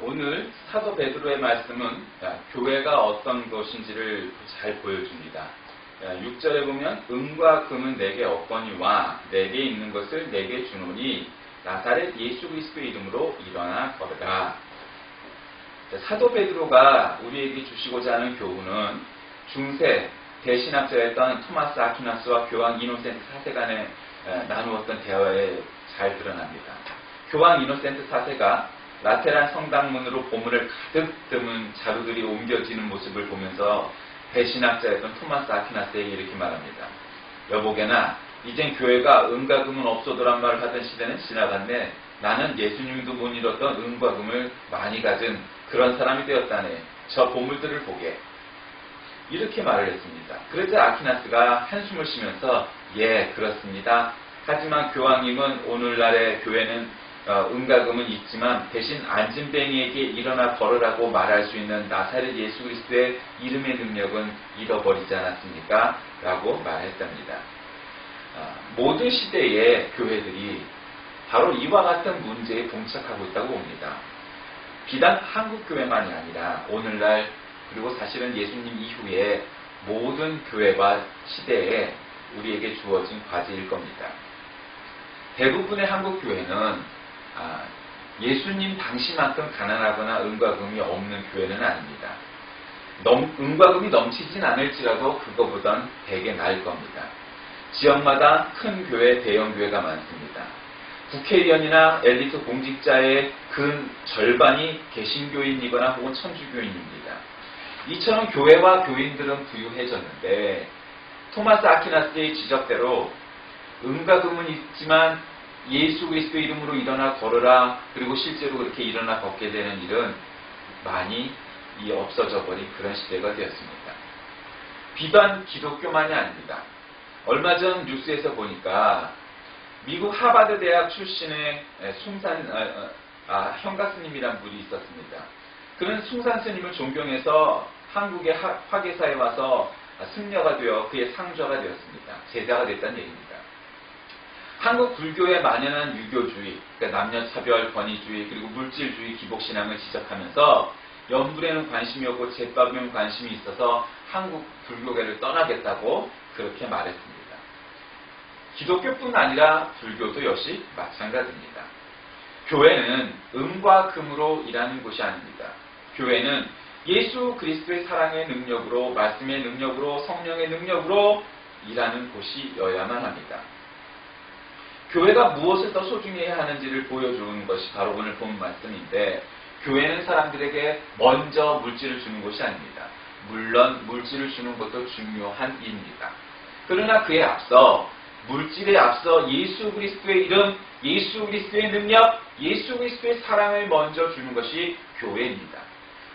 오늘 사도 베드로의 말씀은 교회가 어떤 것인지를 잘 보여줍니다. 6절에 보면 은과 금은 내게 없거니와 내게 있는 것을 내게 주노니 나사렛 예수 그리스도의 이름으로 일어나 걸으라. 사도 베드로가 우리에게 주시고자 하는 교훈은 중세 대신학자였던 토마스 아퀴나스와 교황 이노센트 4세 간에 나누었던 대화에 잘 드러납니다. 교황 이노센트 4세가 라테란 성당문으로 보물을 가득 담은 자루들이 옮겨지는 모습을 보면서 대신학자였던 토마스 아퀴나스에게 이렇게 말합니다. 여보게나 이젠 교회가 은과 금은 없어도란 말을 하던 시대는 지나갔네. 나는 예수님도 못 잃었던 은과 금을 많이 가진 그런 사람이 되었다네. 저 보물들을 보게. 이렇게 말을 했습니다. 그러자 아퀴나스가 한숨을 쉬면서 예, 그렇습니다. 하지만 교황님은 오늘날의 교회는 은과 금은 있지만 대신 안진뱅이에게 일어나 걸으라고 말할 수 있는 나사렛 예수 그리스도의 이름의 능력은 잃어버리지 않았습니까? 라고 말했답니다. 모든 시대의 교회들이 바로 이와 같은 문제에 봉착하고 있다고 봅니다. 비단 한국 교회만이 아니라 오늘날 그리고 사실은 예수님 이후에 모든 교회와 시대에 우리에게 주어진 과제일 겁니다. 대부분의 한국 교회는 예수님 당시만큼 가난하거나 은과 금이 없는 교회는 아닙니다. 은과 금이 넘치진 않을지라도 그거보단 되게 나을 겁니다. 지역마다 큰 교회, 대형 교회가 많습니다. 국회의원이나 엘리트 공직자의 근 절반이 개신교인이거나 혹은 천주교인입니다. 이처럼 교회와 교인들은 부유해졌는데 토마스 아퀴나스의 지적대로 은과 금은 있지만 예수 그리스도의 이름으로 일어나 걸으라. 그리고 실제로 그렇게 일어나 걷게 되는 일은 많이 없어져 버린 그런 시대가 되었습니다. 비단 기독교만이 아닙니다. 얼마 전 뉴스에서 보니까 미국 하버드 대학 출신의 형가 스님이란 분이 있었습니다. 그는 숭산 스님을 존경해서 한국의 화계사에 와서 승려가 되어 그의 상좌가 되었습니다. 제자가 됐다는 얘기입니다. 한국 불교에 만연한 유교주의, 그러니까 남녀차별, 권위주의, 그리고 물질주의, 기복신앙을 지적하면서 연불에는 관심이 없고 제밥에는 관심이 있어서 한국 불교계를 떠나겠다고 그렇게 말했습니다. 기독교뿐 아니라 불교도 역시 마찬가지입니다. 교회는 은과 금으로 일하는 곳이 아닙니다. 교회는 예수 그리스도의 사랑의 능력으로, 말씀의 능력으로, 성령의 능력으로 일하는 곳이어야만 합니다. 교회가 무엇을 더 소중히 해야 하는지를 보여주는 것이 바로 오늘 본 말씀인데, 교회는 사람들에게 먼저 물질을 주는 것이 아닙니다. 물론 물질을 주는 것도 중요한 일입니다. 그러나 그에 앞서, 물질에 앞서 예수 그리스도의 이름, 예수 그리스도의 능력, 예수 그리스도의 사랑을 먼저 주는 것이 교회입니다.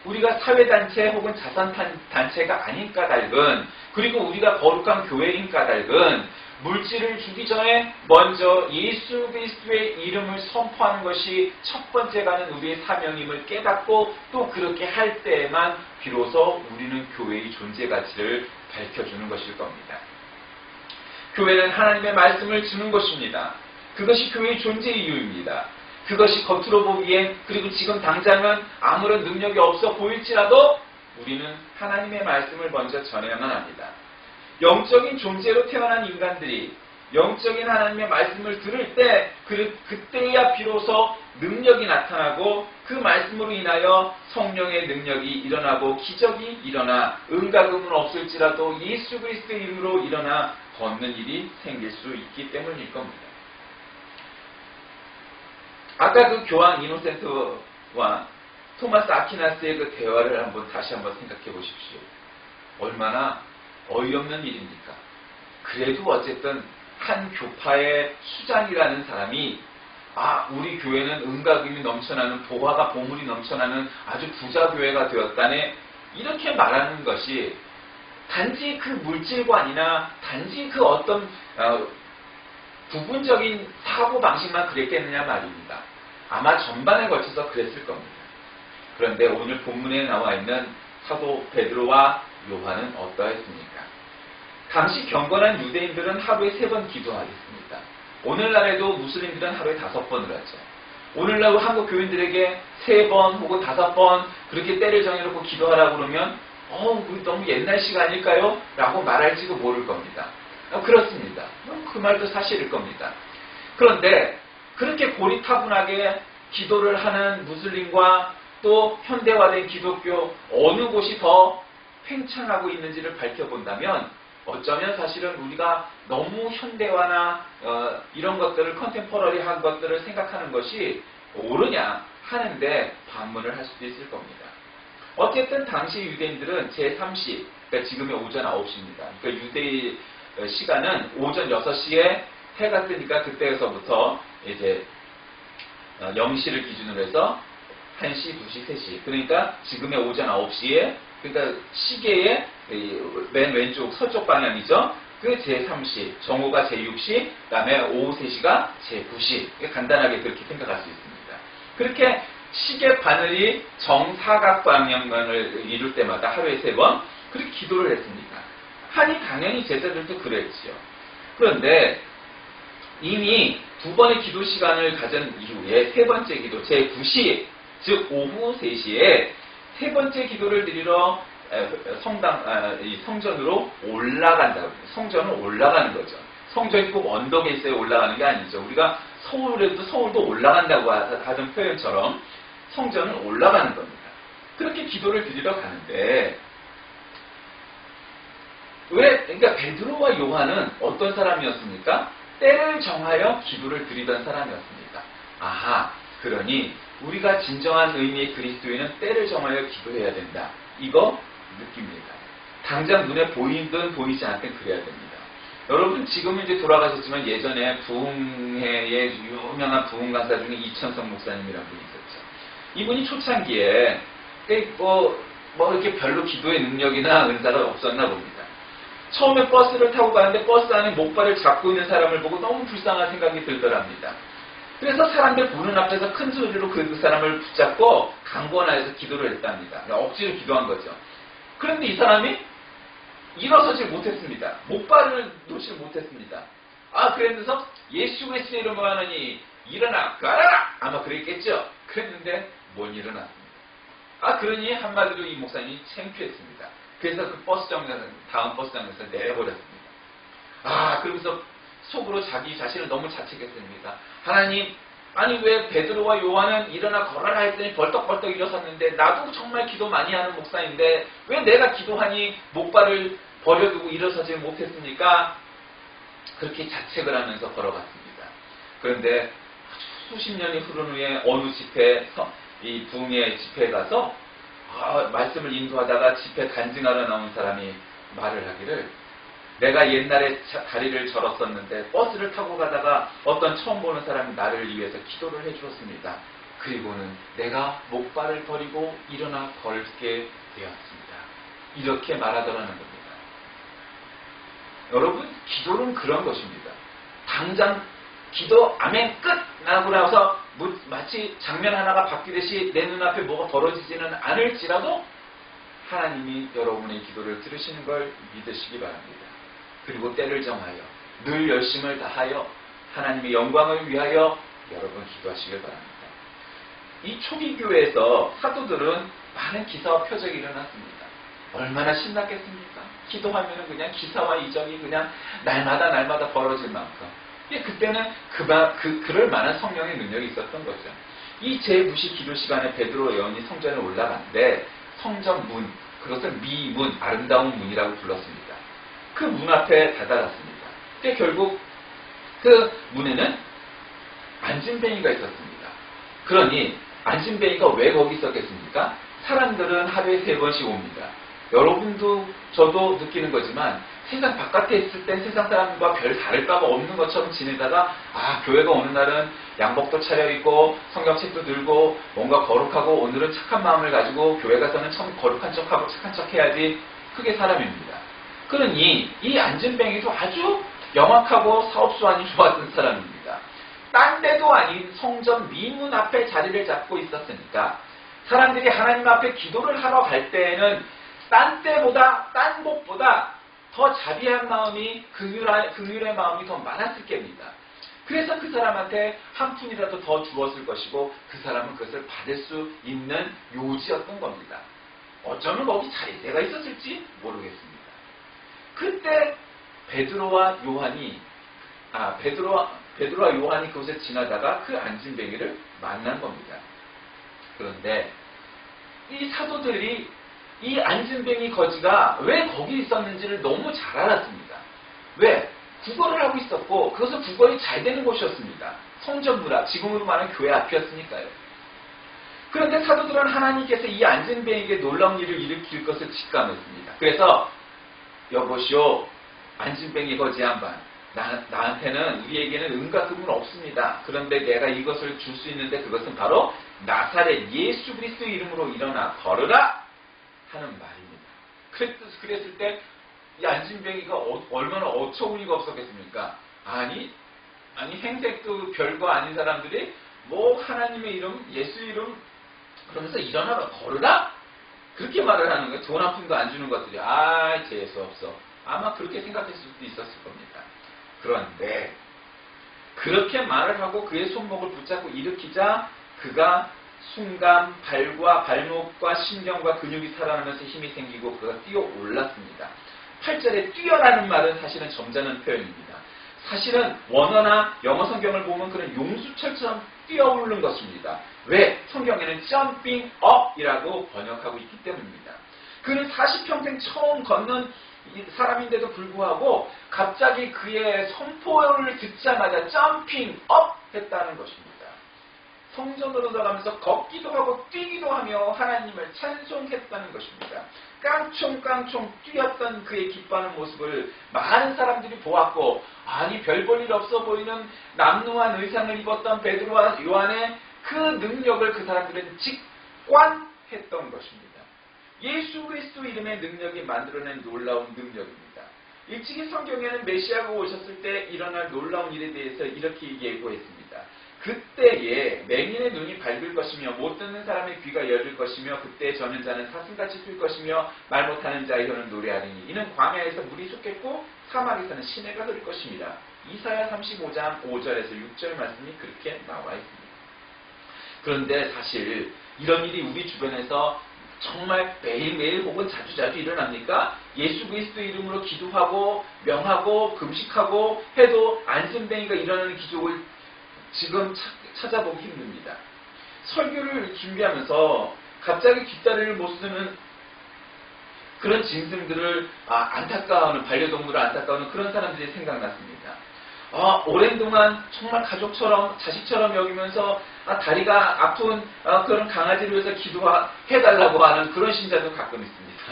우리가 사회단체 혹은 자선단체가 아닌 까닭은, 그리고 우리가 거룩한 교회인 까닭은 물질을 주기 전에 먼저 예수 그리스도의 이름을 선포하는 것이 첫 번째 가는 우리의 사명임을 깨닫고 또 그렇게 할 때에만 비로소 우리는 교회의 존재 가치를 밝혀주는 것일 겁니다. 교회는 하나님의 말씀을 주는 것입니다. 그것이 교회의 존재 이유입니다. 그것이 겉으로 보기엔, 그리고 지금 당장은 아무런 능력이 없어 보일지라도 우리는 하나님의 말씀을 먼저 전해야만 합니다. 영적인 존재로 태어난 인간들이 영적인 하나님의 말씀을 들을 때 그때야 비로소 능력이 나타나고 그 말씀으로 인하여 성령의 능력이 일어나고 기적이 일어나 은과 금은 없을지라도 예수 그리스도의 이름으로 일어나 걷는 일이 생길 수 있기 때문일 겁니다. 아까 그 교황 이노센트와 토마스 아퀴나스의 그 대화를 다시 한번 생각해 보십시오. 얼마나 어이없는 일입니까? 그래도 어쨌든 한 교파의 수장이라는 사람이 우리 교회는 은과 금이 넘쳐나는, 보화가 보물이 넘쳐나는 아주 부자 교회가 되었다네, 이렇게 말하는 것이 단지 그 물질관이나 단지 그 어떤 부분적인 사고방식만 그랬겠느냐 말입니다. 아마 전반에 걸쳐서 그랬을 겁니다. 그런데 오늘 본문에 나와 있는 사도 베드로와 요한은 어떠했습니까? 당시 경건한 유대인들은 하루에 3번 기도하겠습니다. 오늘날에도 무슬림들은 하루에 5번을 하죠. 오늘날 한국 교인들에게 3번 혹은 5번 그렇게 때를 정해놓고 기도하라고 그러면 그거 너무 옛날 식 아닐까요? 라고 말할지도 모를 겁니다. 그렇습니다. 그 말도 사실일 겁니다. 그런데 그렇게 고리타분하게 기도를 하는 무슬림과 또 현대화된 기독교 어느 곳이 더 팽창하고 있는지를 밝혀본다면 어쩌면 사실은 우리가 너무 현대화나 이런 것들을 컨템퍼러리한 것들을 생각하는 것이 옳으냐 하는데 반문을 할 수도 있을 겁니다. 어쨌든 당시 유대인들은 제3시, 그러니까 지금의 오전 9시입니다. 그러니까 유대의 시간은 오전 6시에 해가 뜨니까 그때에서부터 이제 0시를 기준으로 해서 1시, 2시, 3시. 그러니까 지금의 오전 9시에 그러니까 시계의 맨 왼쪽 서쪽 방향이죠. 그 제3시, 정오가 제6시, 그 다음에 오후 3시가 제9시. 간단하게 그렇게 생각할 수 있습니다. 그렇게 시계 바늘이 정사각 방향을 이룰 때마다 하루에 3번 그렇게 기도를 했습니다. 하니 당연히 제자들도 그랬지요. 그런데 이미 2번의 기도 시간을 가진 이후에 3번째 기도, 제9시, 즉 오후 3시에 3번째 기도를 드리러 성전으로 올라간다고. 성전은 올라가는 거죠. 성전이 꼭 언덕에 있어야 올라가는 게 아니죠. 우리가 서울도 올라간다고 하던 표현처럼 성전은 올라가는 겁니다. 그렇게 기도를 드리러 가는데 그러니까 베드로와 요한은 어떤 사람이었습니까? 때를 정하여 기도를 드리던 사람이었습니다. 아하, 그러니 우리가 진정한 의미의 그리스도인은 때를 정하여 기도해야 된다. 이거 느낍니다. 당장 눈에 보이든 보이지 않든 그래야 됩니다. 여러분 지금은 이제 돌아가셨지만 예전에 부흥회의 유명한 부흥 강사 중에 이천성 목사님이라는 분이 있었죠. 이분이 초창기에 이렇게 별로 기도의 능력이나 은사가 없었나 봅니다. 처음에 버스를 타고 가는데 버스 안에 목발을 잡고 있는 사람을 보고 너무 불쌍한 생각이 들더랍니다. 그래서 사람들 보는 앞에서 큰 소리로 그 사람을 붙잡고 강권하여서 기도를 했답니다. 그러니까 억지로 기도한 거죠. 그런데 이 사람이 일어서질 못했습니다. 목발을 놓지 못했습니다. 그래서 예수 그리스도의 이름으로 하느니 일어나 가라라! 아마 그랬겠죠. 그랬는데 못 일어났습니다. 그러니 한마디로 이 목사님이 창피했습니다. 그래서 그 다음 버스정에서 내려버렸습니다. 그러면서 속으로 자기 자신을 너무 자책했습니다. 하나님, 아니 왜 베드로와 요한은 일어나 걸어라 했더니 벌떡벌떡 일어섰는데 나도 정말 기도 많이 하는 목사인데 왜 내가 기도하니 목발을 버려두고 일어서지 못했습니까? 그렇게 자책을 하면서 걸어갔습니다. 그런데 수십 년이 흐른 후에 어느 집회, 이 부흥의 집회에 가서 말씀을 인도하다가 집회 간증하러 나온 사람이 말을 하기를 내가 옛날에 다리를 절었었는데 버스를 타고 가다가 어떤 처음 보는 사람이 나를 위해서 기도를 해주었습니다. 그리고는 내가 목발을 버리고 일어나 걸게 되었습니다. 이렇게 말하더라는 겁니다. 여러분, 기도는 그런 것입니다. 당장 기도 아멘 끝 나고 나서 마치 장면 하나가 바뀌듯이 내 눈앞에 뭐가 벌어지지는 않을지라도 하나님이 여러분의 기도를 들으시는 걸 믿으시기 바랍니다. 그리고 때를 정하여 늘 열심을 다하여 하나님의 영광을 위하여 여러분 기도하시길 바랍니다. 이 초기 교회에서 사도들은 많은 기사와 표적이 일어났습니다. 얼마나 신났겠습니까? 기도하면 그냥 기사와 이적이 그냥 날마다 벌어질 만큼. 그때는 그럴 만한 성령의 능력이 있었던 거죠. 이 제9시 기도 시간에 베드로 요한이 성전에 올라갔는데 성전 문, 그것을 미문, 아름다운 문이라고 불렀습니다. 그 문 앞에 다다랐습니다. 결국 그 문에는 안진뱅이가 있었습니다. 그러니 안진뱅이가 왜 거기 있었겠습니까? 사람들은 하루에 3번씩 옵니다. 여러분도 저도 느끼는 거지만 세상 바깥에 있을 때 세상 사람들과 별 다를 바가 없는 것처럼 지내다가 교회가 어느 날은 양복도 차려입고 성경책도 들고 뭔가 거룩하고 오늘은 착한 마음을 가지고 교회 가서는 참 거룩한 척하고 착한 척 해야지 그게 사람입니다. 그러니 이 안진뱅이도 아주 영악하고 사업수완이 좋았던 사람입니다. 딴 데도 아닌 성전 미문 앞에 자리를 잡고 있었으니까 사람들이 하나님 앞에 기도를 하러 갈 때에는 딴 때보다 딴 곳보다 더 자비한 마음이 긍휼의 마음이 더 많았을 겁니다. 그래서 그 사람한테 한 푼이라도 더 주었을 것이고 그 사람은 그것을 받을 수 있는 요지였던 겁니다. 어쩌면 거기 자리대가 있었을지 모르겠습니다. 그때 베드로와 요한이 그곳에 지나다가 그 안진뱅이를 만난 겁니다. 그런데 이 사도들이 이 안진뱅이 거지가 왜 거기 있었는지를 너무 잘 알았습니다. 왜? 구걸을 하고 있었고 그것은 구걸이 잘 되는 곳이었습니다. 성전문화, 지금으로 말하는 교회 앞이었으니까요. 그런데 사도들은 하나님께서 이 안진뱅이에게 놀라운 일을 일으킬 것을 직감했습니다. 그래서 여보시오, 안진뱅이 거지 양반, 나한테는 우리에게는 은과 금은 없습니다. 그런데 내가 이것을 줄 수 있는데 그것은 바로 나사렛 예수 그리스도 이름으로 일어나 걸으라 하는 말입니다. 그랬을 때 이 안진뱅이가 얼마나 어처구니가 없었겠습니까? 아니 행색도 별거 아닌 사람들이 뭐 하나님의 이름, 예수 이름 그러면서 일어나라 걸으라? 그렇게 말을 하는 거예요. 돈 한 푼도 안 주는 것들이 재수 없어. 아마 그렇게 생각했을 수도 있었을 겁니다. 그런데 그렇게 말을 하고 그의 손목을 붙잡고 일으키자 그가 순간 발목과 신경과 근육이 살아나면서 힘이 생기고 그가 뛰어 올랐습니다. 8절에 뛰어라는 말은 사실은 점잖은 표현입니다. 사실은 원어나 영어 성경을 보면 그런 용수철처럼 뛰어오르는 것입니다. 왜? 성경에는 jumping up이라고 번역하고 있기 때문입니다. 그는 40평생 처음 걷는 사람인데도 불구하고 갑자기 그의 선포를 듣자마자 jumping up 했다는 것입니다. 성전으로 들어가면서 걷기도 하고 뛰기도 하며 하나님을 찬송했다는 것입니다. 깡총깡총 뛰었던 그의 기뻐하는 모습을 많은 사람들이 보았고 별 볼 일 없어 보이는 남루한 의상을 입었던 베드로와 요한의 그 능력을 그 사람들은 직관했던 것입니다. 예수 그리스도 이름의 능력이 만들어낸 놀라운 능력입니다. 일찍이 성경에는 메시아가 오셨을 때 일어날 놀라운 일에 대해서 이렇게 예고했습니다. 그때에 맹인의 눈이 밝을 것이며 못 듣는 사람의 귀가 열릴 것이며 그때 저는 자는 사슴같이 뛸 것이며 말 못하는 자의 혀는 노래하리니 이는 광야에서 물이 솟겠고 사막에서는 시내가 흐를 것입니다. 이사야 35장 5절에서 6절 말씀이 그렇게 나와 있습니다. 그런데 사실 이런 일이 우리 주변에서 정말 매일매일 혹은 자주자주 일어납니까? 예수 그리스도 이름으로 기도하고 명하고 금식하고 해도 안진뱅이가 일어나는 기적을 지금 찾아보기 힘듭니다. 설교를 준비하면서 갑자기 뒷다리를 못 쓰는 그런 짐승들을 안타까워하는 반려동물을 안타까워하는 그런 사람들이 생각났습니다. 오랜 동안 정말 가족처럼 자식처럼 여기면서 다리가 아픈 그런 강아지를 위해서 기도해달라고 하는 그런 신자도 가끔 있습니다.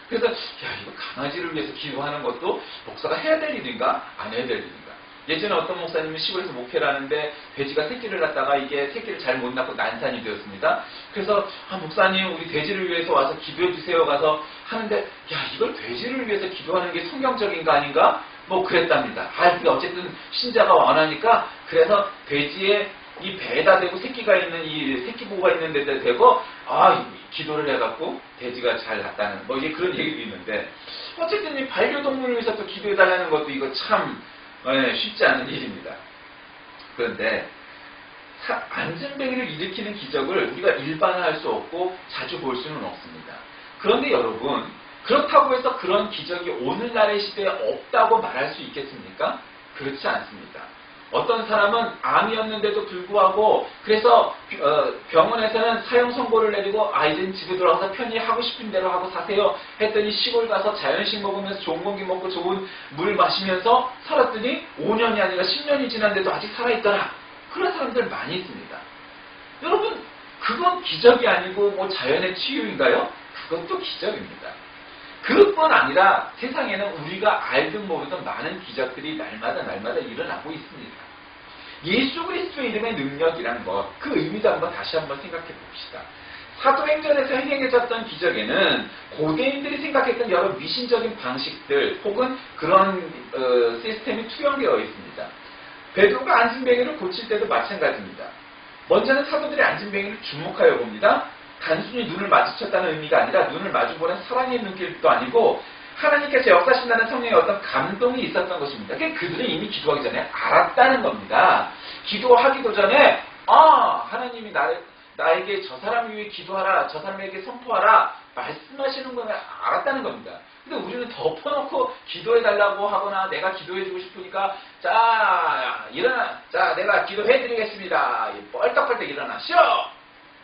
그래서 이거 강아지를 위해서 기도하는 것도 목사가 해야 될 일인가? 안 해야 될 일인가? 예전에 어떤 목사님은 시골에서 목회를 하는데 돼지가 새끼를 낳다가 이게 새끼를 잘 못 낳고 난산이 되었습니다. 그래서 목사님 우리 돼지를 위해서 와서 기도해 주세요 가서 하는데 이걸 돼지를 위해서 기도하는 게 성경적인 거 아닌가? 뭐 그랬답니다. 어쨌든 신자가 원하니까 그래서 돼지의 이 배에다 대고 새끼가 있는 이 새끼 보가 있는 데다 대고 기도를 해갖고 돼지가 잘 났다는 뭐 이게 그런 얘기도 있는데 어쨌든 이 반려동물을 위해서 또 기도해달라는 것도 이거 참 쉽지 않은 일입니다. 그런데 안진뱅이를 일으키는 기적을 우리가 일반화할 수 없고 자주 볼 수는 없습니다. 그런데 여러분 그렇다고 해서 그런 기적이 오늘날의 시대에 없다고 말할 수 있겠습니까? 그렇지 않습니다. 어떤 사람은 암이었는데도 불구하고 그래서 병원에서는 사형 선고를 내리고 이제는 집에 돌아가서 편히 하고 싶은 대로 하고 사세요 했더니 시골 가서 자연식 먹으면서 좋은 공기 먹고 좋은 물 마시면서 살았더니 5년이 아니라 10년이 지났는데도 아직 살아있더라. 그런 사람들 많이 있습니다. 여러분 그건 기적이 아니고 뭐 자연의 치유인가요? 그것도 기적입니다. 그것뿐 아니라 세상에는 우리가 알든 모르든 많은 기적들이 날마다 일어나고 있습니다. 예수 그리스도 이름의 능력이란 것, 그 의미도 다시 한번 생각해 봅시다. 사도행전에서 행해졌던 기적에는 고대인들이 생각했던 여러 미신적인 방식들 혹은 그런 시스템이 투영되어 있습니다. 베드로가 안진뱅이를 고칠 때도 마찬가지입니다. 먼저는 사도들이 안진뱅이를 주목하여 봅니다. 단순히 눈을 마주쳤다는 의미가 아니라 눈을 마주보는 사랑의 눈길도 아니고 하나님께서 역사하신다는 성령의 어떤 감동이 있었던 것입니다. 그들은 이미 기도하기 전에 알았다는 겁니다. 기도하기도 전에 하나님이 나에게 저 사람 위해 기도하라, 저 사람에게 선포하라 말씀하시는 걸 알았다는 겁니다. 근데 우리는 덮어놓고 기도해달라고 하거나 내가 기도해주고 싶으니까 자 일어나, 자 내가 기도해드리겠습니다, 뻘떡뻘떡 일어나 쉬어,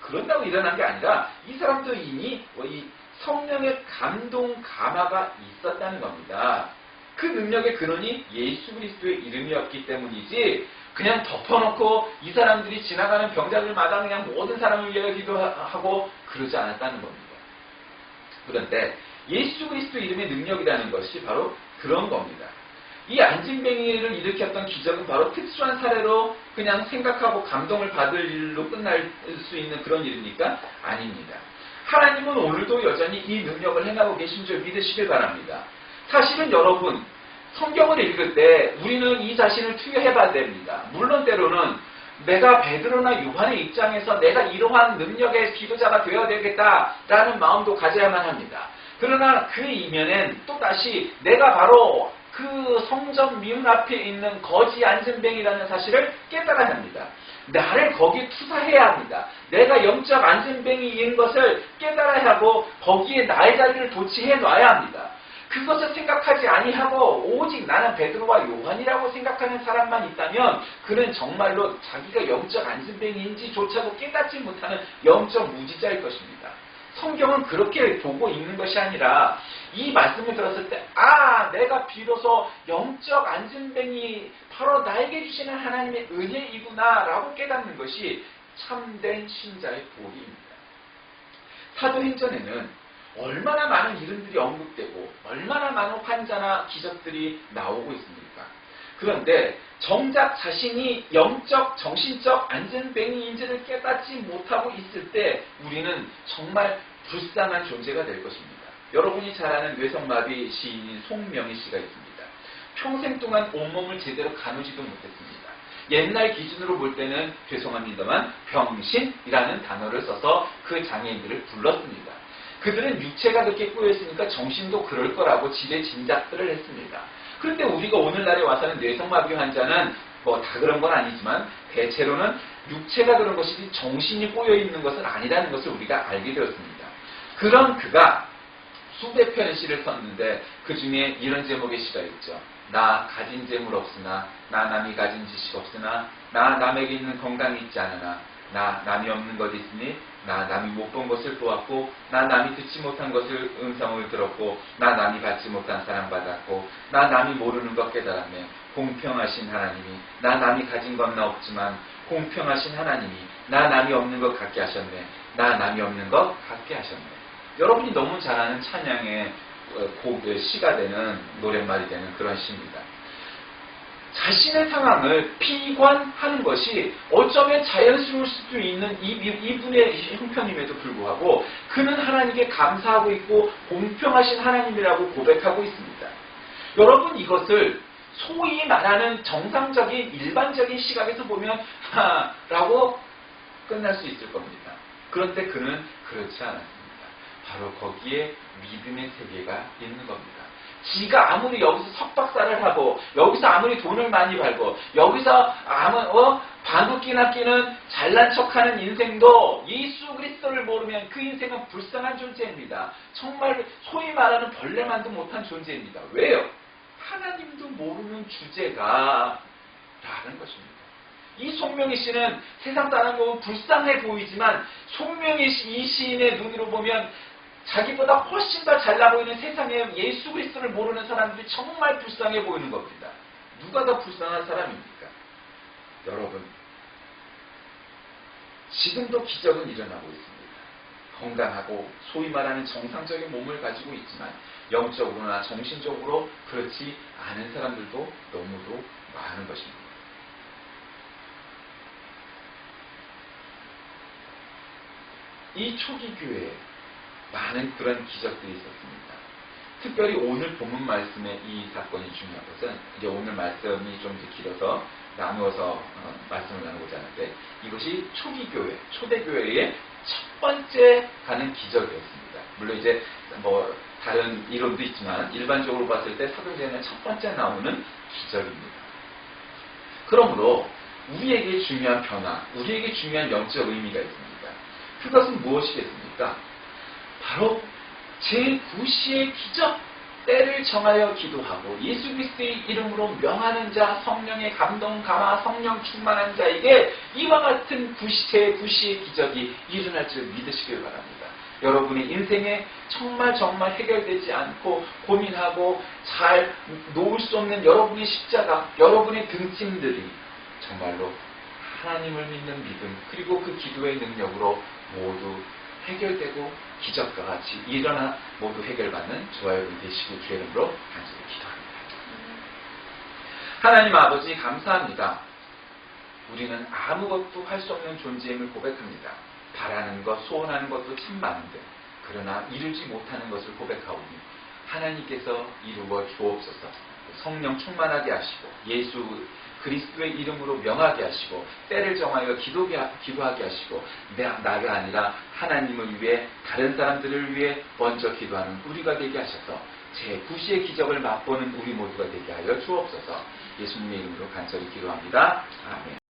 그런다고 일어난 게 아니라 이 사람도 이미 이 성령의 감동 감화가 있었다는 겁니다. 그 능력의 근원이 예수 그리스도의 이름이었기 때문이지 그냥 덮어놓고 이 사람들이 지나가는 병자들마다 그냥 모든 사람을 위하여 기도하고 그러지 않았다는 겁니다. 그런데 예수 그리스도 이름의 능력이라는 것이 바로 그런 겁니다. 이 안진뱅이를 일으켰던 기적은 바로 특수한 사례로 그냥 생각하고 감동을 받을 일로 끝날 수 있는 그런 일입니까? 아닙니다. 하나님은 오늘도 여전히 이 능력을 행하고 계신 줄 믿으시길 바랍니다. 사실은 여러분, 성경을 읽을 때 우리는 이 자신을 투여해봐야 됩니다. 물론 때로는 내가 베드로나 요한의 입장에서 내가 이러한 능력의 기도자가 되어야 되겠다라는 마음도 가져야만 합니다. 그러나 그 이면엔 또다시 내가 바로 그 성전 미문 앞에 있는 거지 안진뱅이라는 사실을 깨달아야 합니다. 나를 거기에 투사해야 합니다. 내가 영적 안진뱅이인 것을 깨달아야 하고 거기에 나의 자리를 도취해 놔야 합니다. 그것을 생각하지 아니하고 오직 나는 베드로와 요한이라고 생각하는 사람만 있다면 그는 정말로 자기가 영적 안진뱅이인지조차도 깨닫지 못하는 영적 무지자일 것입니다. 성경은 그렇게 보고 있는 것이 아니라 이 말씀을 들었을 때 내가 비로소 영적 안진뱅이 바로 나에게 주시는 하나님의 은혜이구나 라고 깨닫는 것이 참된 신자의 도리입니다. 사도행전에는 얼마나 많은 이름들이 언급되고 얼마나 많은 환자나 기적들이 나오고 있습니까? 그런데 정작 자신이 영적, 정신적 안진뱅이인지를 깨닫지 못하고 있을 때 우리는 정말 불쌍한 존재가 될 것입니다. 여러분이 잘 아는 뇌성마비 시인인 송명희 씨가 있습니다. 평생 동안 온몸을 제대로 가누지도 못했습니다. 옛날 기준으로 볼 때는 죄송합니다만 병신이라는 단어를 써서 그 장애인들을 불렀습니다. 그들은 육체가 그렇게 꼬여있으니까 정신도 그럴 거라고 지레 짐작들을 했습니다. 그런데 우리가 오늘날에 와서는 뇌성마비 환자는 다 그런 건 아니지만 대체로는 육체가 그런 것이지 정신이 꼬여있는 것은 아니라는 것을 우리가 알게 되었습니다. 그런 그가 수백 편의 시를 썼는데 그 중에 이런 제목의 시가 있죠. 나 가진 재물 없으나 나 남이 가진 지식 없으나 나 남에게 있는 건강이 있지 않으나 나 남이 없는 것 있으니 나 남이 못 본 것을 보았고 나 남이 듣지 못한 것을 음성을 들었고 나 남이 받지 못한 사랑 받았고 나 남이 모르는 것 깨달았네. 공평하신 하나님이 나 남이 가진 건 나 없지만 공평하신 하나님이 나 남이 없는 것 갖게 하셨네. 나 남이 없는 것 갖게 하셨네. 여러분이 너무 잘 아는 찬양의 시가 되는 노랫말이 되는 그런 시입니다. 자신의 상황을 피관하는 것이 어쩌면 자연스러울 수도 있는 이분의 형편임에도 불구하고 그는 하나님께 감사하고 있고 공평하신 하나님이라고 고백하고 있습니다. 여러분 이것을 소위 말하는 정상적인 일반적인 시각에서 보면 라고 끝날 수 있을 겁니다. 그런데 그는 그렇지 않았습니다. 바로 거기에 믿음의 세계가 있는 겁니다. 지가 아무리 여기서 석박사를 하고 여기서 아무리 돈을 많이 벌고 여기서 방귀끼나 끼는 잘난 척하는 인생도 예수 그리스도를 모르면 그 인생은 불쌍한 존재입니다. 정말 소위 말하는 벌레만도 못한 존재입니다. 왜요? 하나님도 모르는 주제가 라는 것입니다. 이 송명희 씨는 세상 사람 보면 불쌍해 보이지만 송명희 이 시인의 눈으로 보면 자기보다 훨씬 더 잘나 보이는 세상에 예수 그리스도를 모르는 사람들이 정말 불쌍해 보이는 겁니다. 누가 더 불쌍한 사람입니까? 여러분, 지금도 기적은 일어나고 있습니다. 건강하고 소위 말하는 정상적인 몸을 가지고 있지만 영적으로나 정신적으로 그렇지 않은 사람들도 너무도 많은 것입니다. 이 초기 교회에 많은 그런 기적들이 있었습니다. 특별히 오늘 본문 말씀의 이 사건이 중요한 것은 이제 오늘 말씀이 좀 길어서 나누어서 말씀을 나누고자 하는데 이것이 초기 교회, 초대 교회의 첫 번째 가는 기적이었습니다. 물론 이제 다른 이론도 있지만 일반적으로 봤을 때 사도행전에 첫 번째 나오는 기적입니다. 그러므로 우리에게 중요한 변화, 우리에게 중요한 영적 의미가 있습니다. 그것은 무엇이겠습니까? 바로 제9시의 기적, 때를 정하여 기도하고 예수 그리스도의 이름으로 명하는 자, 성령의 감동 감화, 성령 충만한 자에게 이와 같은 제9시의 기적이 일어날 줄 믿으시길 바랍니다. 여러분의 인생에 정말 해결되지 않고 고민하고 잘 놓을 수 없는 여러분의 십자가, 여러분의 등짐들이 정말로 하나님을 믿는 믿음, 그리고 그 기도의 능력으로 모두 해결되고 기적과 같이 일어나 모두 해결받는 저와 여러분 되시고 주의 이름으로 간절히 기도합니다. 하나님 아버지 감사합니다. 우리는 아무것도 할 수 없는 존재임을 고백합니다. 바라는 것, 소원하는 것도 참 많은데 그러나 이루지 못하는 것을 고백하오니 하나님께서 이루어 주옵소서. 성령 충만하게 하시고 예수 그리스도의 이름으로 명하게 하시고 때를 정하여 기도하게 하시고 나가 아니라 하나님을 위해 다른 사람들을 위해 먼저 기도하는 우리가 되게 하셔서 제9시의 기적을 맛보는 우리 모두가 되게 하여 주옵소서. 예수님의 이름으로 간절히 기도합니다. 아멘.